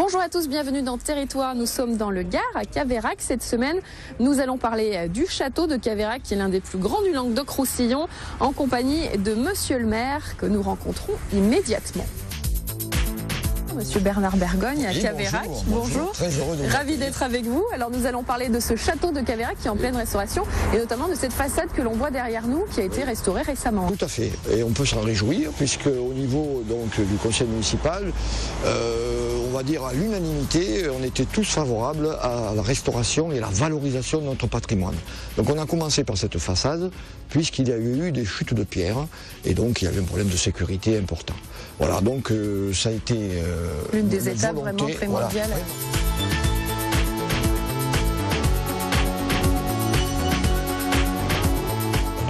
Bonjour à tous, bienvenue dans Territoire. Nous sommes dans le Gard, à Caveyrac. Cette semaine, nous allons parler du château de Caveyrac, qui est l'un des plus grands du Languedoc-Roussillon, en compagnie de Monsieur le maire, que nous rencontrons immédiatement. Monsieur Bernard Bergogne à Caveyrac. Bonjour. Très heureux de vous. Ravi d'être avec vous. Alors nous allons parler de ce château de Caveyrac qui est en pleine restauration et notamment de cette façade que l'on voit derrière nous qui a été restaurée récemment. Tout à fait. Et on peut s'en réjouir puisque au niveau du conseil municipal, on va dire à l'unanimité, on était tous favorables à la restauration et à la valorisation de notre patrimoine. Donc on a commencé par cette façade puisqu'il y a eu des chutes de pierre et donc il y avait un problème de sécurité important. Voilà, donc ça a été l'une des étapes vraiment primordiales. Voilà.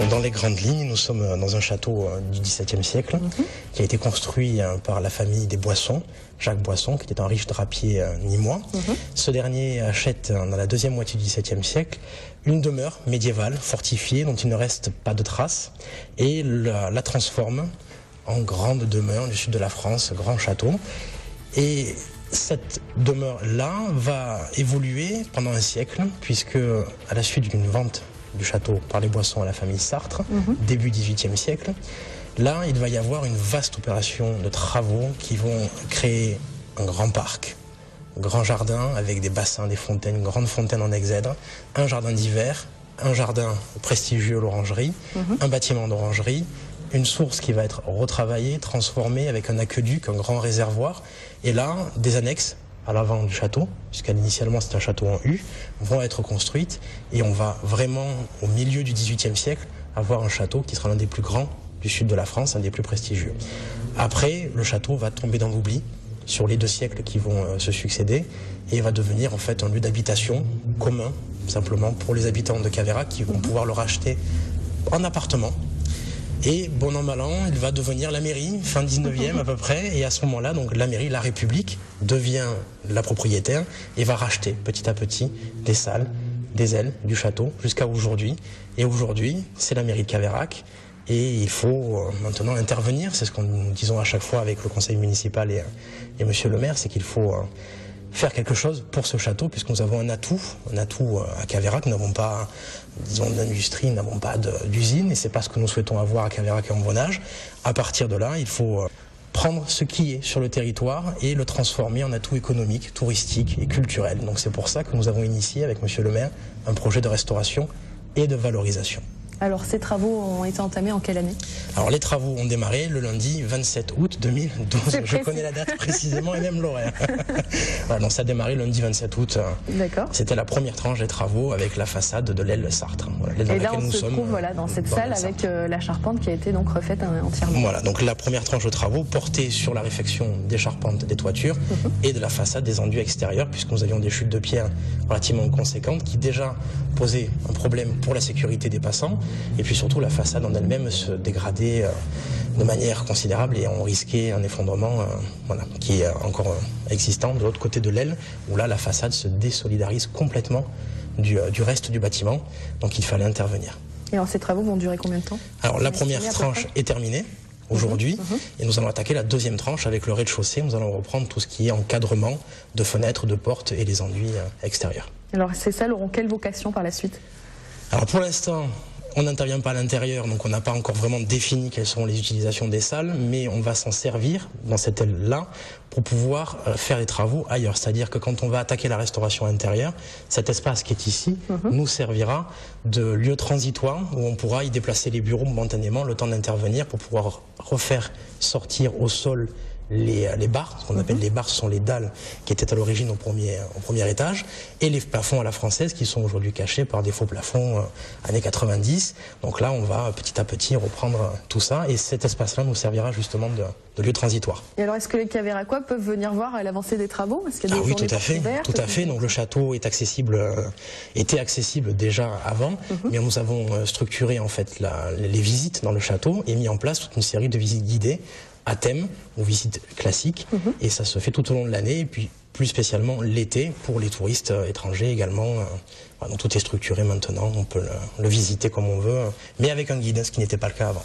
Dans les grandes lignes, nous sommes dans un château du XVIIe siècle qui a été construit par la famille des Boissons, Jacques Boisson, qui était un riche drapier nîmois. Ce dernier achète dans la deuxième moitié du XVIIe siècle une demeure médiévale fortifiée dont il ne reste pas de traces et la transforme en grande demeure du sud de la France, grand château. Et cette demeure-là va évoluer pendant un siècle, puisque à la suite d'une vente du château par les Boissons à la famille Sartre, début XVIIIe siècle, là il va y avoir une vaste opération de travaux qui vont créer un grand parc, un grand jardin avec des bassins, des fontaines, une grande fontaine en exèdre, un jardin d'hiver, un jardin prestigieux, l'orangerie, un bâtiment d'orangerie, une source qui va être retravaillée, transformée avec un aqueduc, un grand réservoir, et là, des annexes à l'avant du château, puisqu'initialement c'est un château en U, vont être construites, et on va vraiment, au milieu du XVIIIe siècle, avoir un château qui sera l'un des plus grands du sud de la France, un des plus prestigieux. Après, le château va tomber dans l'oubli sur les 2 siècles qui vont se succéder, et va devenir en fait un lieu d'habitation commun, simplement pour les habitants de Caveyrac, qui vont pouvoir le racheter en appartement. Et bon an, mal an, il va devenir la mairie, fin 19e à peu près, et à ce moment-là, donc la mairie, la République, devient la propriétaire et va racheter petit à petit des salles, des ailes du château, jusqu'à aujourd'hui. Et aujourd'hui, c'est la mairie de Caveyrac, et il faut maintenant intervenir, c'est ce que nous disons à chaque fois avec le conseil municipal et monsieur le maire, c'est qu'il faut faire quelque chose pour ce château, puisque nous avons un atout à Caveyrac. Nous n'avons pas, disons, d'industrie, nous n'avons pas d'usine, et c'est pas ce que nous souhaitons avoir à Caveyrac et en Bonnage. À partir de là, il faut prendre ce qui est sur le territoire et le transformer en atout économique, touristique et culturel. Donc c'est pour ça que nous avons initié avec monsieur le maire un projet de restauration et de valorisation. Alors ces travaux ont été entamés en quelle année? Alors les travaux ont démarré le lundi 27 août 2012. Je connais la date précisément et même l'horaire. Voilà, donc ça a démarré le lundi 27 août. D'accord. C'était la première tranche des travaux avec la façade de l'aile Sartre. Voilà, et là on se trouve dans cette salle avec la charpente qui a été donc refaite entièrement. Voilà, donc la première tranche de travaux portait sur la réfection des charpentes des toitures et de la façade des enduits extérieurs, puisque nous avions des chutes de pierre relativement conséquentes qui déjà posaient un problème pour la sécurité des passants. Et puis surtout la façade en elle-même se dégradait de manière considérable et on risquait un effondrement qui est encore existant de l'autre côté de l'aile, où là la façade se désolidarise complètement du reste du bâtiment, donc il fallait intervenir. Et alors ces travaux vont durer combien de temps? Alors la première tranche est terminée aujourd'hui et nous allons attaquer la deuxième tranche avec le rez-de-chaussée. Nous allons reprendre tout ce qui est encadrement de fenêtres, de portes et les enduits extérieurs. Alors ces salles auront quelle vocation par la suite? Alors pour l'instant, on n'intervient pas à l'intérieur, donc on n'a pas encore vraiment défini quelles seront les utilisations des salles, mais on va s'en servir dans cette aile-là pour pouvoir faire les travaux ailleurs. C'est-à-dire que quand on va attaquer la restauration intérieure, cet espace qui est ici nous servira de lieu transitoire où on pourra y déplacer les bureaux momentanément, le temps d'intervenir pour pouvoir refaire sortir au sol les barres, ce qu'on appelle les barres, ce sont les dalles qui étaient à l'origine au premier étage, et les plafonds à la française qui sont aujourd'hui cachés par des faux plafonds années 90. Donc là, on va petit à petit reprendre tout ça, et cet espace-là nous servira justement de lieu transitoire. Et alors, est-ce que les Caveyracois peuvent venir voir à l'avancée des travaux? Est-ce qu'il y a des oui, tout à fait. Donc le château est était accessible déjà avant, mais nous avons structuré en fait les visites dans le château et mis en place toute une série de visites guidées à thème, aux visites classiques, et ça se fait tout au long de l'année, et puis plus spécialement l'été pour les touristes étrangers également. Donc tout est structuré maintenant, on peut le visiter comme on veut, mais avec un guide, ce qui n'était pas le cas avant.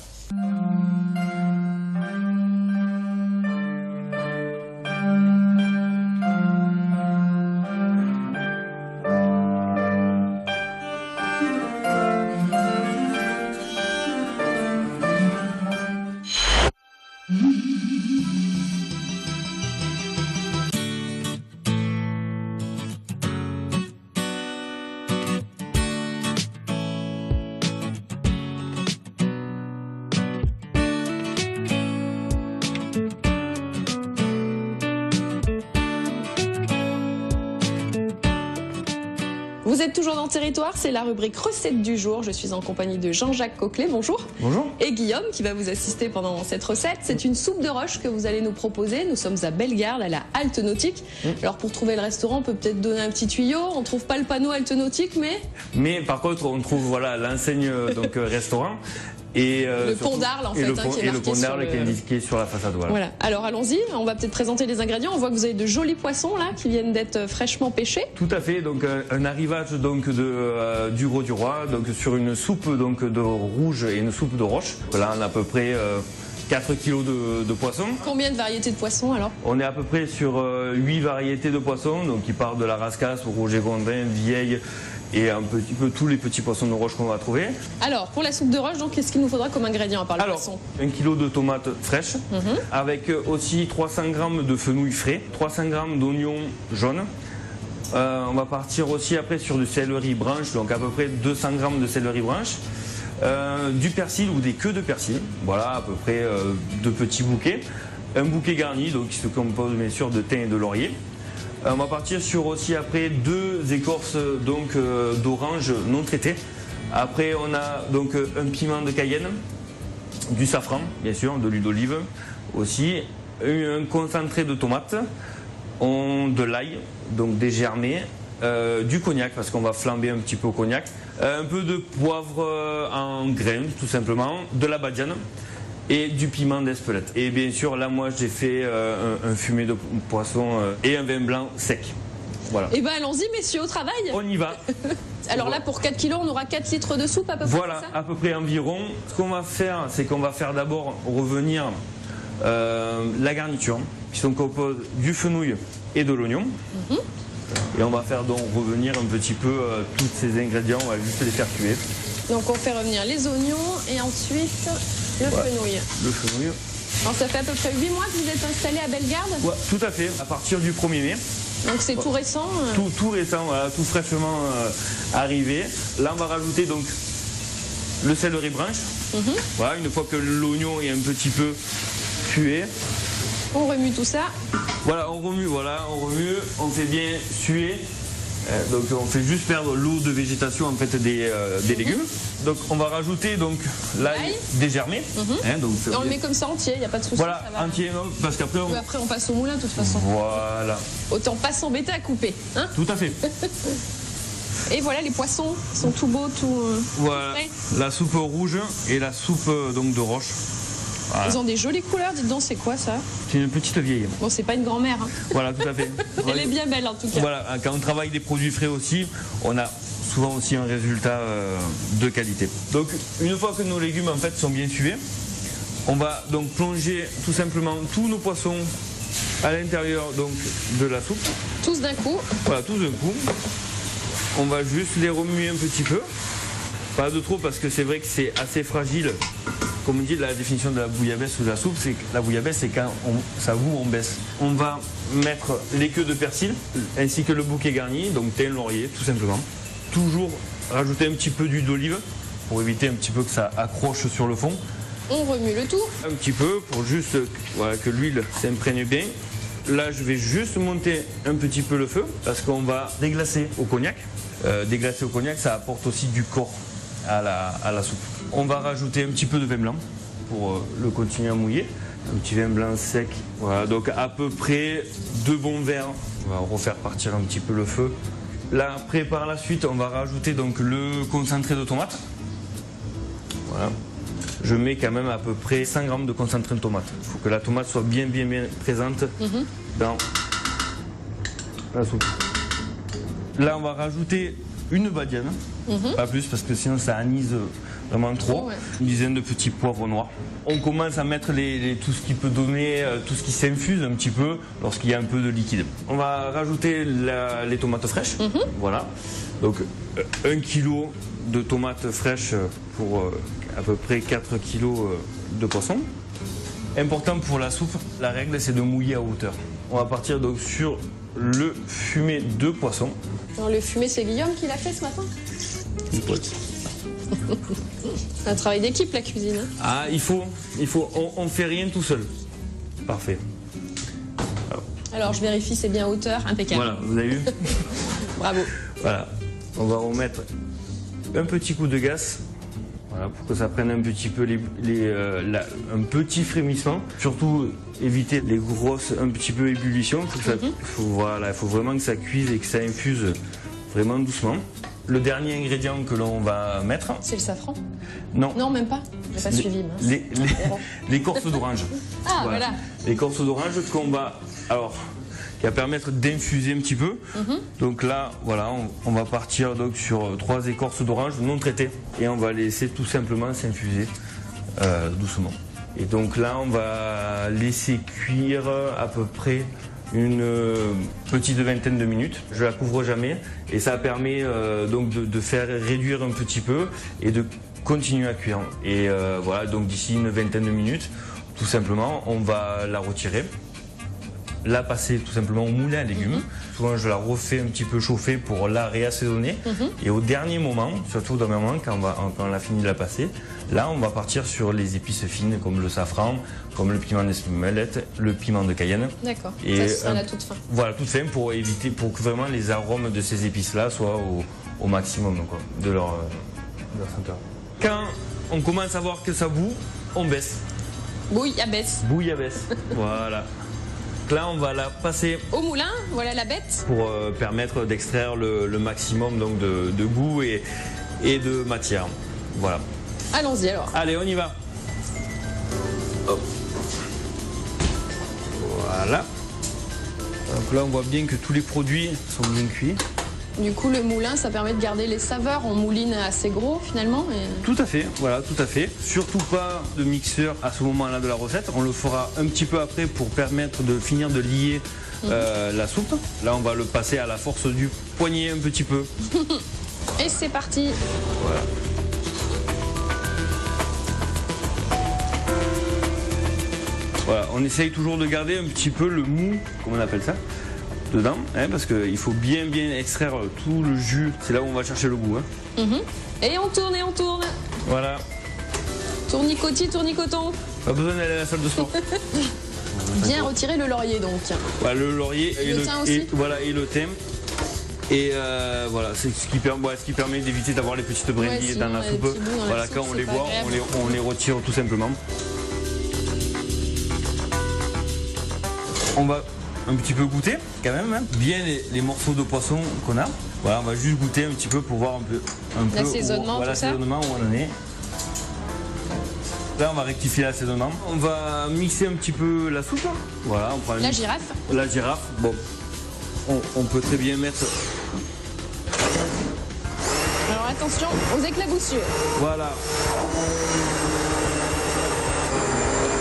Vous êtes toujours dans Territoire, c'est la rubrique recette du jour. Je suis en compagnie de Jean-Jacques Coquelet, bonjour. Bonjour. Et Guillaume qui va vous assister pendant cette recette. C'est une soupe de roche que vous allez nous proposer. Nous sommes à Bellegarde, à la Halte Nautique. Alors pour trouver le restaurant, on peut peut-être donner un petit tuyau. On ne trouve pas le panneau Halte Nautique, mais... Mais par contre, on trouve voilà l'enseigne donc restaurant. Et le pont d'Arles en fait, qui est marqué sur qui est indiqué sur la façade. Voilà. Alors allons-y, on va peut-être présenter les ingrédients. On voit que vous avez de jolis poissons là qui viennent d'être fraîchement pêchés. Tout à fait, donc un arrivage donc du Gros du Roi, donc sur une soupe donc de rouge et une soupe de roche. Là on a à peu près 4 kg de poissons. Combien de variétés de poissons alors? On est à peu près sur 8 variétés de poissons, donc qui partent de la rascasse au rouget gondrin, vieille, et un petit peu tous les petits poissons de roche qu'on va trouver. Alors, pour la soupe de roche, donc qu'est-ce qu'il nous faudra comme ingrédient à part le poisson? 1 kg de tomates fraîches, avec aussi 300 g de fenouil frais, 300 g d'oignons jaunes. On va partir aussi après sur du céleri branche, donc à peu près 200 g de céleri branche. Du persil ou des queues de persil, voilà à peu près 2 petits bouquets. Un bouquet garni, donc qui se compose bien sûr de thym et de laurier. On va partir sur aussi après 2 écorces donc d'orange non traitées. Après on a donc un piment de Cayenne, du safran bien sûr, de l'huile d'olive aussi, un concentré de tomates, de l'ail donc dégermé, du cognac parce qu'on va flamber un petit peu au cognac, un peu de poivre en graines tout simplement, de la badiane et du piment d'Espelette. Et bien sûr, là, moi, j'ai fait un fumé de poisson et un vin blanc sec. Voilà. Et bien, allons-y, messieurs, au travail. On y va. Alors là, pour 4 kilos, on aura 4 litres de soupe à peu près. Voilà, à peu près environ. Ce qu'on va faire, c'est qu'on va faire d'abord revenir la garniture, qui se compose du fenouil et de l'oignon. Et on va faire donc revenir un petit peu tous ces ingrédients, on va juste les faire cuire. Donc on fait revenir les oignons et ensuite le fenouil. Le fenouil. Alors ça fait à peu près 8 mois que vous êtes installé à Bellegarde? Ouais, tout à fait, à partir du 1er mai. Donc c'est tout récent? Tout récent, voilà, tout fraîchement arrivé. Là on va rajouter donc le céleri branche. Voilà, une fois que l'oignon est un petit peu cuit. On remue tout ça. Voilà, on remue, on fait bien suer. Donc on fait juste perdre l'eau de végétation en fait des légumes. Donc on va rajouter donc l'ail dégermé. Donc, on le met comme ça entier, il n'y a pas de souci. Voilà, ça va. entier, parce qu'après on passe au moulin de toute façon. Voilà. Autant pas s'embêter à couper. Hein? Tout à fait. Et voilà, les poissons sont tout beaux, tout. Voilà, la soupe rouge et la soupe donc de roche. Voilà. Ils ont des jolies couleurs, dites donc, c'est quoi ça? C'est une petite vieille. Bon, c'est pas une grand-mère. Hein. Voilà, tout à fait. Elle est bien belle en tout cas. Voilà, quand on travaille des produits frais aussi, on a souvent aussi un résultat de qualité. Donc, une fois que nos légumes en fait sont bien sués, on va donc plonger tout simplement tous nos poissons à l'intérieur donc de la soupe. Tous d'un coup? Voilà, tous d'un coup. On va juste les remuer un petit peu. Pas de trop parce que c'est vrai que c'est assez fragile. Comme on dit, la définition de la bouillabaisse ou de la soupe, c'est que la bouillabaisse, c'est quand ça bout, on baisse. On va mettre les queues de persil ainsi que le bouquet garni, donc thym, laurier, tout simplement. Toujours rajouter un petit peu d'huile d'olive pour éviter un petit peu que ça accroche sur le fond. On remue le tout. Un petit peu pour juste que l'huile s'imprègne bien. Là, je vais juste monter un petit peu le feu parce qu'on va déglacer au cognac. Déglacer au cognac, ça apporte aussi du corps à la soupe. On va rajouter un petit peu de vin blanc pour le continuer à mouiller. Un petit vin blanc sec. Voilà, donc à peu près 2 bons verres. On va refaire partir un petit peu le feu. Là, après, par la suite, on va rajouter donc le concentré de tomate. Voilà. Je mets quand même à peu près 100 g de concentré de tomate. Il faut que la tomate soit bien présente dans la soupe. Là, on va rajouter une badiane, pas plus parce que sinon ça anise vraiment trop. Une dizaine de petits poivres noirs. On commence à mettre tout ce qui peut donner, tout ce qui s'infuse un petit peu lorsqu'il y a un peu de liquide. On va rajouter les tomates fraîches. Voilà. Donc 1 kg de tomates fraîches pour à peu près 4 kg de poisson. Important pour la soupe, la règle c'est de mouiller à hauteur. On va partir donc sur le fumé de poisson. Alors, le fumé, c'est Guillaume qui l'a fait ce matin? C'est un travail d'équipe, la cuisine. Hein. Ah, on fait rien tout seul. Parfait. Alors, je vérifie, c'est bien à hauteur, impeccable. Voilà, vous avez vu? Bravo. Voilà, on va remettre un petit coup de gaz. Voilà, pour que ça prenne un petit peu un petit frémissement. Surtout éviter les grosses un petit peu ébullitions. Il faut vraiment que ça cuise et que ça infuse vraiment doucement. Le dernier ingrédient que l'on va mettre, c'est le safran? Non. Non, même pas. J'ai pas suivi. L'écorce d'orange. Ah, voilà. L'écorce d'orange qui va permettre d'infuser un petit peu. Donc là, voilà, on va partir donc sur 3 écorces d'orange non traitées et on va laisser tout simplement s'infuser doucement. Et donc là, on va laisser cuire à peu près une petite vingtaine de minutes. Je la couvre jamais et ça permet donc de faire réduire un petit peu et de continuer à cuire. Et voilà, donc d'ici une vingtaine de minutes, tout simplement, on va la retirer. La passer tout simplement au moulin à légumes. Souvent je la refais un petit peu chauffer pour la réassaisonner. Et au dernier moment, surtout au dernier moment quand on a fini de la passer, là on va partir sur les épices fines comme le safran, comme le piment d'Espelette, le piment de Cayenne. D'accord, et ça sera la toute fin. Voilà, toute fin pour que vraiment les arômes de ces épices là soient au maximum quoi, de leur senteur. Quand on commence à voir que ça bout, on baisse. Bouillabaisse. Bouillabaisse, voilà. Là, on va la passer au moulin, voilà la bête. Pour permettre d'extraire le maximum donc, de goût et de matière. Voilà. Allons-y alors. Allez, on y va. Hop. Voilà. Donc là, on voit bien que tous les produits sont bien cuits. Du coup, le moulin, ça permet de garder les saveurs. On mouline assez gros finalement. Tout à fait, voilà, tout à fait. Surtout pas de mixeur à ce moment-là de la recette. On le fera un petit peu après pour permettre de finir de lier la soupe. Là, on va le passer à la force du poignet un petit peu. Et c'est parti. Voilà. Voilà, on essaye toujours de garder un petit peu le mou, comment on appelle ça, dedans, hein, parce qu'il faut bien extraire tout le jus. C'est là où on va chercher le goût. Hein. Et on tourne et on tourne. Voilà. Tournicoti, tournicoton. Pas besoin d'aller à la salle de sport. Bien retirer le laurier donc. Voilà, le laurier et le thym aussi. Voilà, et le thym. Et voilà, c'est ce qui permet d'éviter d'avoir les petites brindilles dans la soupe. Voilà, quand on les voit, on les retire tout simplement. On va un petit peu goûter quand même, hein. Bien les morceaux de poisson qu'on a. Voilà, on va juste goûter un petit peu pour voir un peu l'assaisonnement, l'assaisonnement où on en est. Là, on va rectifier l'assaisonnement. On va mixer un petit peu la soupe. Voilà, on prend la girafe. La girafe. Bon, on peut très bien mettre. Alors attention aux éclaboussures. Voilà.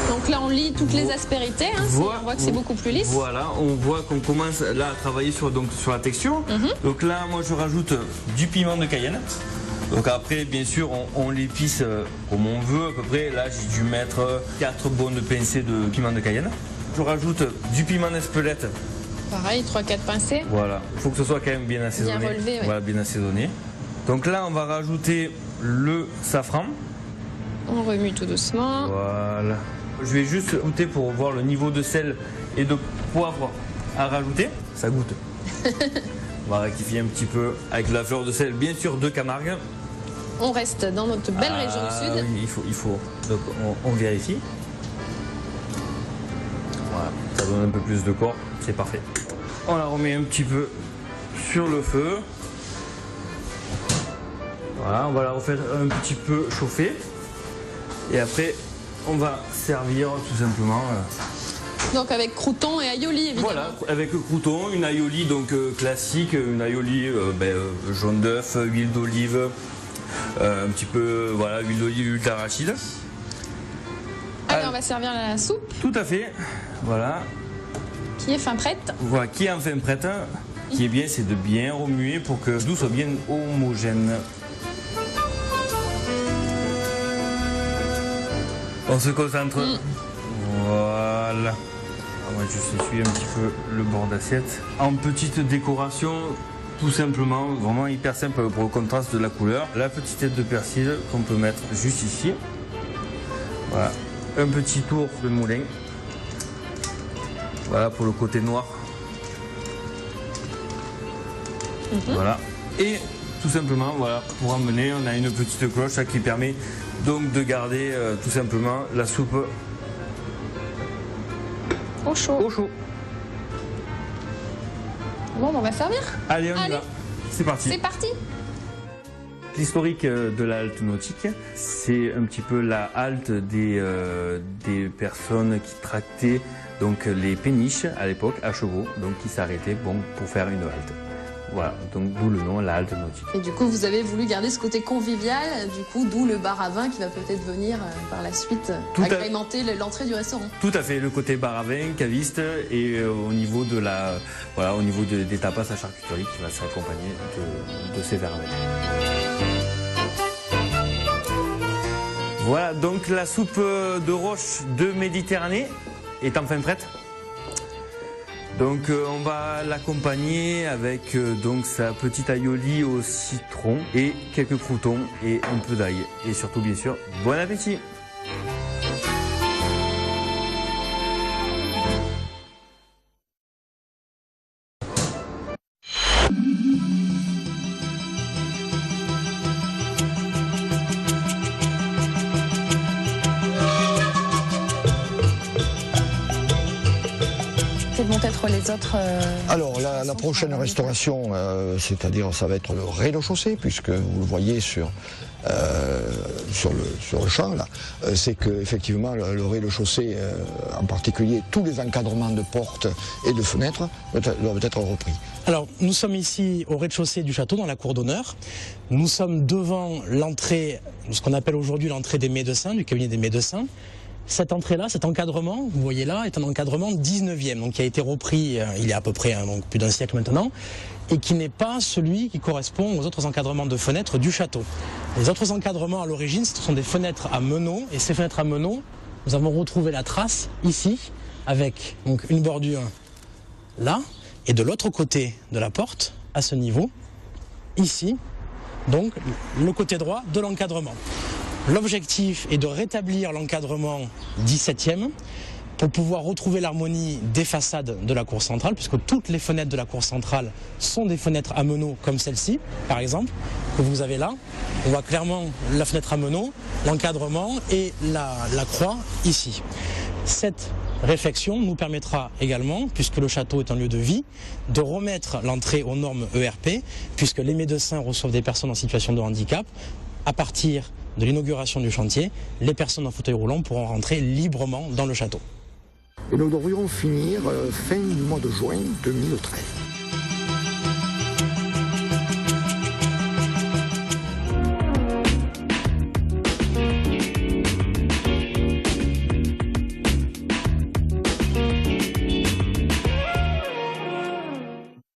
Donc là, on lie toutes les aspérités. Hein, on voit que c'est beaucoup plus lisse. Voilà, on voit qu'on commence là à travailler sur la texture. Donc là, moi, je rajoute du piment de Cayenne. Donc après, bien sûr, on l'épice comme on veut à peu près. Là, j'ai dû mettre 4 bonnes pincées de piment de Cayenne. Je rajoute du piment d'Espelette. Pareil, 3-4 pincées. Voilà, il faut que ce soit quand même bien assaisonné. Bien relevé, oui. Voilà, bien assaisonné. Donc là, on va rajouter le safran. On remue tout doucement. Voilà. Je vais juste goûter pour voir le niveau de sel et de poivre à rajouter. Ça goûte. On va rectifier un petit peu avec la fleur de sel, bien sûr, de Camargue. On reste dans notre belle région du Sud. Oui, il faut. Donc on vérifie. Voilà, ça donne un peu plus de corps, c'est parfait. On la remet un petit peu sur le feu. Voilà, on va la refaire un petit peu chauffer. Et après, on va servir tout simplement. Donc avec crouton et aioli évidemment. Voilà, avec crouton, une aioli donc classique, une aioli jaune d'œuf, huile d'olive, un petit peu voilà, huile d'olive, huile d'arachide. Allez, on va servir la soupe. Tout à fait, voilà. Qui est fin prête. Voilà, qui est enfin prête. Qui est bien, c'est de bien remuer pour que tout soit bien homogène. On se concentre. là. On va juste essuyer un petit peu le bord d'assiette. En petite décoration, tout simplement, vraiment hyper simple pour le contraste de la couleur. La petite tête de persil qu'on peut mettre juste ici. Voilà, un petit tour de moulin. Voilà pour le côté noir. Voilà. Et tout simplement, voilà, pour emmener, on a une petite cloche qui permet donc de garder tout simplement la soupe Au chaud. au chaud. Bon, on va servir. Allez, on y Allez. va. C'est parti. C'est parti. L'historique de la halte nautique, c'est un petit peu la halte des personnes qui tractaient donc les péniches à l'époque à chevaux, donc qui s'arrêtaient pour faire une halte. Voilà, donc d'où le nom, la halte nautique. Et du coup, vous avez voulu garder ce côté convivial, du coup, d'où le bar à vin qui va peut-être venir par la suite agrémenter l'entrée du restaurant. Tout à fait, le côté bar à vin, caviste, et au niveau de au niveau des tapas à charcuterie qui va s'accompagner de ces verres à vin. Voilà, donc la soupe de roche de Méditerranée est enfin prête. Donc on va l'accompagner avec donc sa petite aioli au citron et quelques croûtons et un peu d'ail. Et surtout bien sûr, bon appétit! Quels vont être les autres Alors la prochaine restauration, c'est-à-dire ça va être le rez-de-chaussée, puisque vous le voyez sur le champ là, c'est que effectivement le rez-de-chaussée, en particulier tous les encadrements de portes et de fenêtres doivent être repris. Alors, nous sommes ici au rez-de-chaussée du château, dans la cour d'honneur. Nous sommes devant l'entrée, ce qu'on appelle aujourd'hui l'entrée des médecins, du cabinet des médecins. Cette entrée-là, cet encadrement, vous voyez là, est un encadrement 19e, donc qui a été repris il y a à peu près donc plus d'un siècle maintenant, et qui n'est pas celui qui correspond aux autres encadrements de fenêtres du château. Les autres encadrements à l'origine, ce sont des fenêtres à meneaux, et ces fenêtres à meneaux, nous avons retrouvé la trace ici, avec donc une bordure là, et de l'autre côté de la porte, à ce niveau, ici, donc le côté droit de l'encadrement. L'objectif est de rétablir l'encadrement 17e pour pouvoir retrouver l'harmonie des façades de la cour centrale, puisque toutes les fenêtres de la cour centrale sont des fenêtres à meneaux comme celle-ci, par exemple, que vous avez là. On voit clairement la fenêtre à meneaux, l'encadrement et la croix ici. Cette réflexion nous permettra également, puisque le château est un lieu de vie, de remettre l'entrée aux normes ERP, puisque les médecins reçoivent des personnes en situation de handicap. À partir de l'inauguration du chantier, les personnes en fauteuil roulant pourront rentrer librement dans le château. Et nous devrions finir fin du mois de juin 2013.